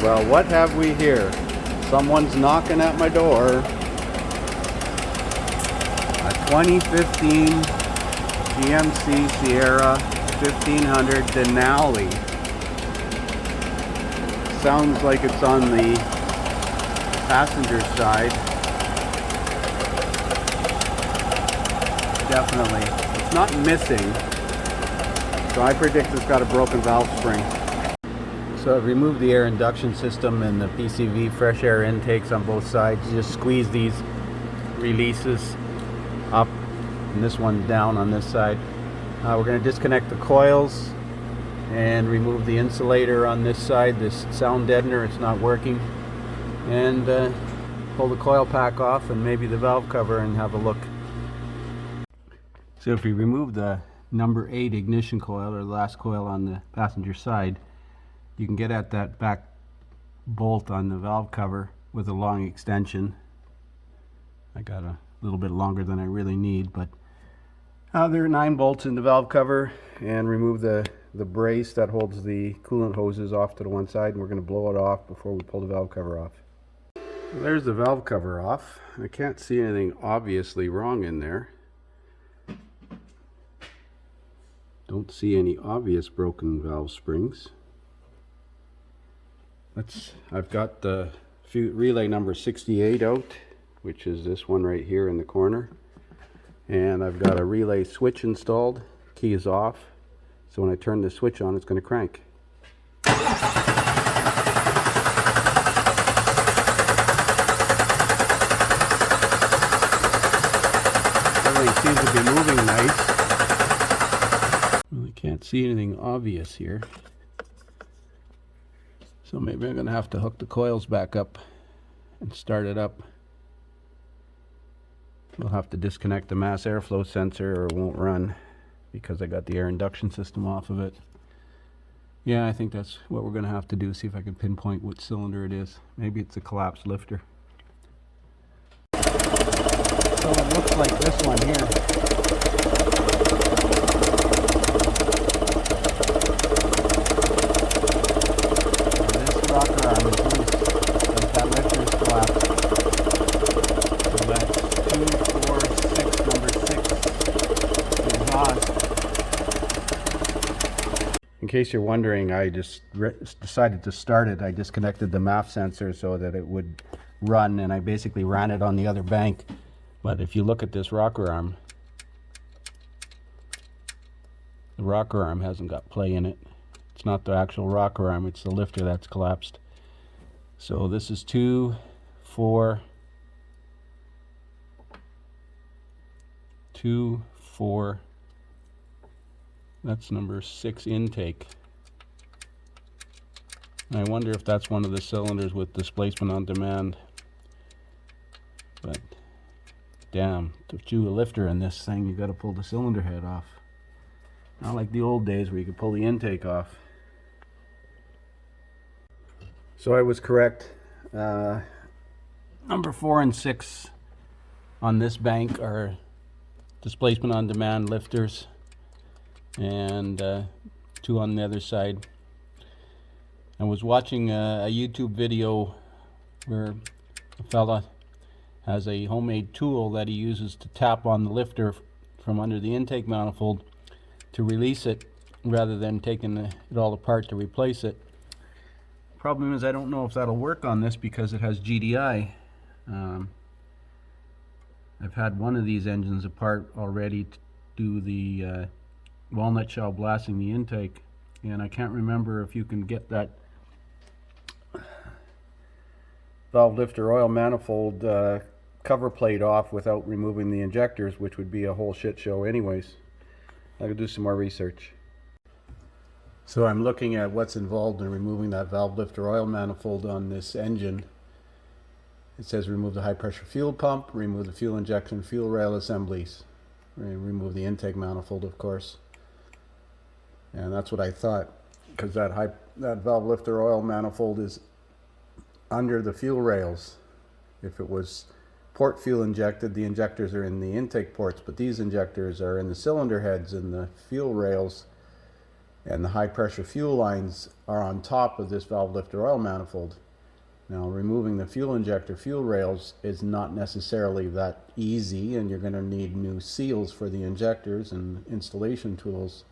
Well, what have we here? Someone's knocking at my door. A 2015 GMC Sierra 1500 Denali. Sounds like it's on the passenger side. Definitely. It's not missing. So I predict it's got a broken valve spring. So I've removed the air induction system and the PCV fresh air intakes on both sides. You just squeeze these releases up and this one down on this side. We're going to disconnect the coils and remove the insulator on this side, this sound deadener. It's not working. And pull the coil pack off and maybe the valve cover and have a look. So if we remove the number 8 ignition coil, or the last coil on the passenger side, you can get at that back bolt on the valve cover with a long extension. I got a little bit longer than I really need, but there are 9 bolts in the valve cover, and remove the brace that holds the coolant hoses off to the one side, and we're going to blow it off before we pull the valve cover off. There's the valve cover off. I can't see anything obviously wrong in there. Don't see any obvious broken valve springs. I've got the relay number 68 out, which is this one right here in the corner. And I've got a relay switch installed. Key is off. So when I turn the switch on, it's going to crank. Everything seems to be moving nice. Really can't see anything obvious here. So maybe I'm going to have to hook the coils back up and start it up. We'll have to disconnect the mass airflow sensor or it won't run because I got the air induction system off of it. Yeah, I think that's what we're going to have to do, see if I can pinpoint which cylinder it is. Maybe it's a collapsed lifter. So it looks like this one here. Rocker arm is loose, like that lifter is collapsed. So that's 2, 4, 6, number 6 exhaust. In case you're wondering, I just decided to start it. I disconnected the MAF sensor so that it would run, and I basically ran it on the other bank. But if you look at this rocker arm, the rocker arm hasn't got play in it. It's not the actual rocker arm, it's the lifter that's collapsed. So this is 2, 4, 2, 4. That's number 6 intake. And I wonder if that's one of the cylinders with displacement on demand. But damn, to do a lifter in this thing, you got to pull the cylinder head off. Not like the old days where you could pull the intake off. So I was correct. Number 4 and 6 on this bank are displacement on demand lifters, and 2 on the other side. I was watching a YouTube video where a fella has a homemade tool that he uses to tap on the lifter from under the intake manifold to release it rather than taking it all apart to replace it. Problem is I don't know if that'll work on this because it has GDI. I've had one of these engines apart already to do the walnut shell blasting the intake, and I can't remember if you can get that valve lifter oil manifold cover plate off without removing the injectors, which would be a whole shit show anyways. I could do some more research. So I'm looking at what's involved in removing that valve lifter oil manifold on this engine. It says remove the high pressure fuel pump, remove the fuel injection fuel rail assemblies, remove the intake manifold, of course. And that's what I thought, because that valve lifter oil manifold is under the fuel rails. If it was port fuel injected, the injectors are in the intake ports, but these injectors are in the cylinder heads, and the fuel rails And the high pressure fuel lines are on top of this valve lifter oil manifold. Now, removing the fuel injector fuel rails is not necessarily that easy, and you're going to need new seals for the injectors and installation tools.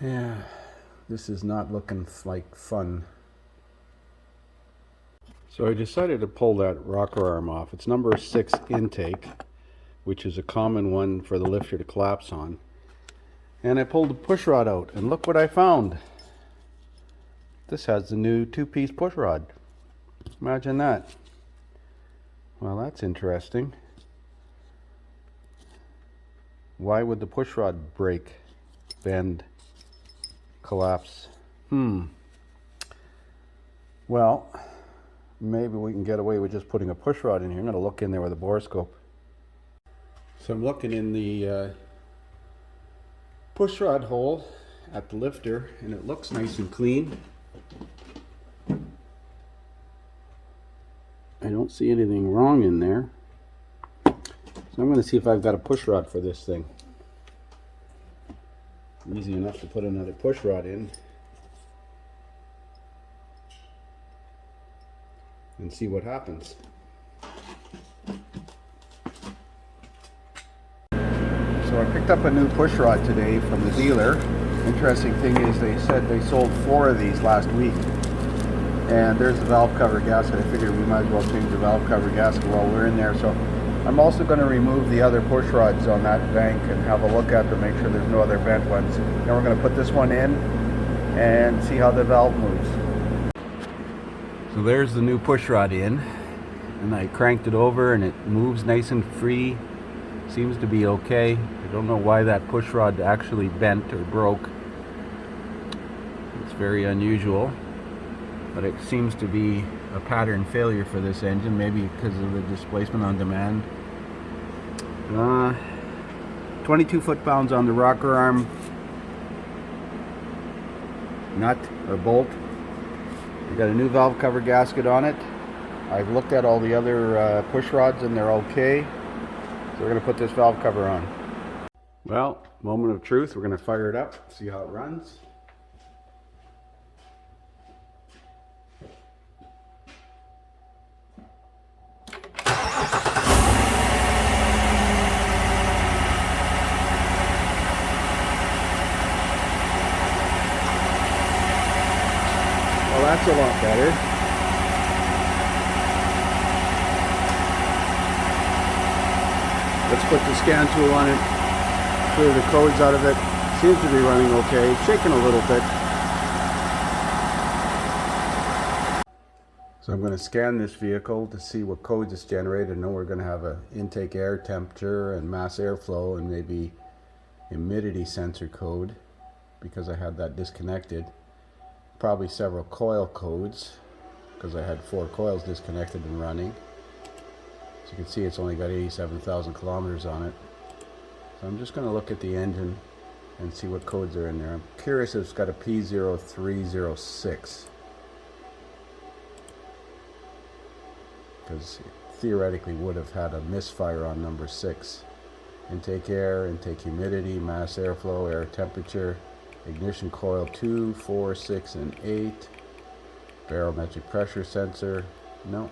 Yeah, this is not looking like fun. So I decided to pull that rocker arm off. It's number 6 intake, which is a common one for the lifter to collapse on. And I pulled the push rod out, and look what I found. This has the new 2-piece push rod. Imagine that. Well, that's interesting. Why would the push rod break, bend, collapse? Well, maybe we can get away with just putting a push rod in here. I'm going to look in there with a borescope. So I'm looking in the push rod hole at the lifter, and it looks nice and clean. I don't see anything wrong in there. So I'm going to see if I've got a push rod for this thing. Easy enough to put another push rod in and see what happens. So I picked up a new push rod today from the dealer. Interesting thing is they said they sold 4 of these last week. And there's the valve cover gasket. I figured we might as well change the valve cover gasket while we're in there. So I'm also going to remove the other push rods on that bank and have a look at them, make sure there's no other bent ones. Then we're going to put this one in and see how the valve moves. So there's the new push rod in, and I cranked it over and it moves nice and free. Seems to be okay. I don't know why that push rod actually bent or broke. It's very unusual. But it seems to be a pattern failure for this engine, maybe because of the displacement on demand. 22 foot-pounds on the rocker arm nut or bolt. We got a new valve cover gasket on it. I've looked at all the other push rods and they're okay. So we're going to put this valve cover on. Well, moment of truth. We're going to fire it up, see how it runs. Well, that's a lot better. Let's put the scan tool on it, clear the codes out of it. Seems to be running okay, shaking a little bit. So I'm going to scan this vehicle to see what codes it's generated. I know we're going to have an intake air temperature and mass airflow and maybe humidity sensor code because I had that disconnected. Probably several coil codes because I had 4 coils disconnected and running. As you can see, it's only got 87,000 kilometers on it. So I'm just going to look at the engine and see what codes are in there. I'm curious if it's got a P0306 because it theoretically would have had a misfire on number 6. Intake air, intake humidity, mass airflow, air temperature, ignition coil 2, 4, 6, and 8. Barometric pressure sensor. No.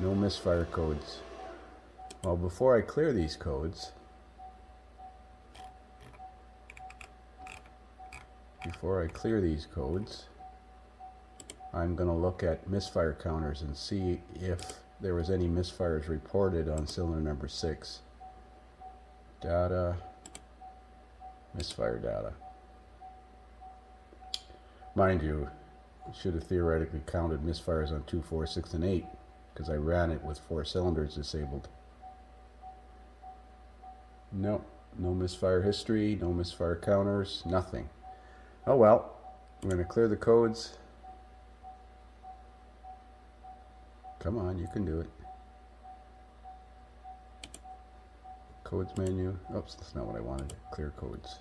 No misfire codes. Well, before I clear these codes, I'm going to look at misfire counters and see if there was any misfires reported on cylinder number 6. Data. Misfire data. Mind you, it should have theoretically counted misfires on 2, 4, 6, and 8 because I ran it with 4 cylinders disabled. No, no misfire history, no misfire counters, nothing. Oh well, I'm going to clear the codes. Come on, you can do it. Codes menu. Oops, that's not what I wanted. Clear codes.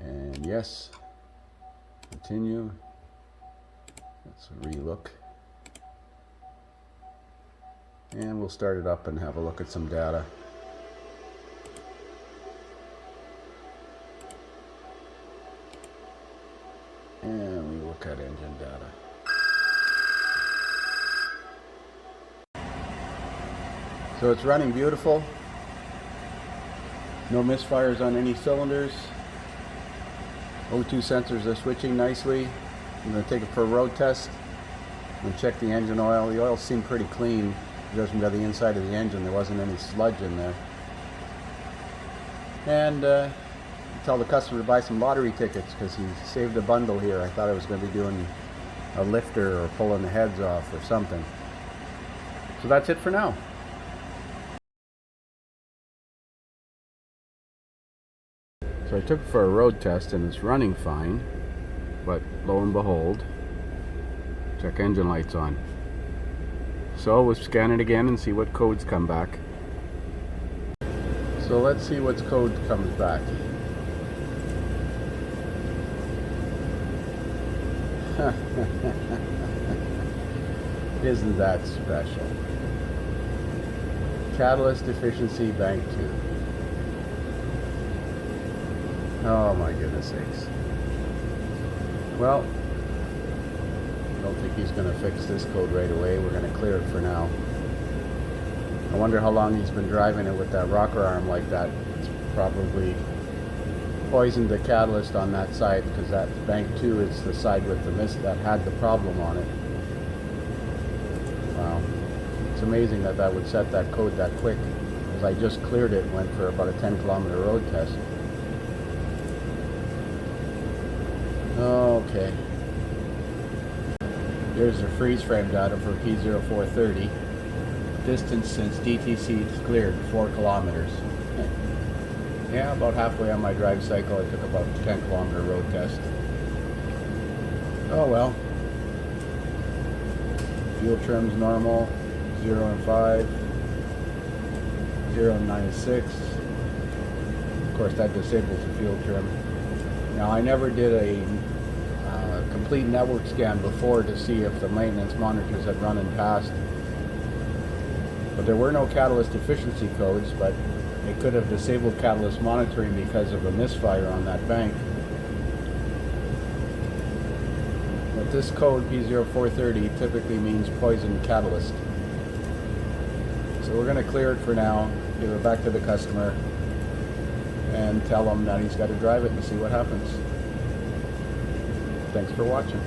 And yes. Continue. Let's relook. And we'll start it up and have a look at some data. look at engine data. So it's running beautiful. No misfires on any cylinders. O2 sensors are switching nicely. I'm going to take it for a road test. I'm going to check the engine oil. The oil seemed pretty clean. Judging by the inside of the engine, there wasn't any sludge in there. And tell the customer to buy some lottery tickets because he saved a bundle here. I thought I was going to be doing a lifter or pulling the heads off or something. So that's it for now. So I took it for a road test and it's running fine, but lo and behold, check engine lights on. So we'll scan it again and see what codes come back. So let's see what code comes back. Isn't that special? Catalyst deficiency bank 2. Oh my goodness sakes. Well, I don't think he's going to fix this code right away. We're going to clear it for now. I wonder how long he's been driving it with that rocker arm like that. It's probably poisoned the catalyst on that side because that bank 2 is the side with the mist that had the problem on it. Wow. It's amazing that that would set that code that quick because I just cleared it and went for about a 10-kilometer road test. Okay. Here's the freeze frame data for P0430. Distance since DTC is cleared, 4 kilometers. Yeah, about halfway on my drive cycle, I took about a 10-kilometer road test. Oh well. Fuel trim's normal, 0 and 5, 0 and 96. Of course, that disables the fuel trim. Now, I never did a complete network scan before to see if the maintenance monitors had run and passed. But there were no catalyst efficiency codes, but it could have disabled catalyst monitoring because of a misfire on that bank. But this code, P0430, typically means poisoned catalyst. So we're going to clear it for now, give it back to the customer, and tell him that he's got to drive it and see what happens. Thanks for watching.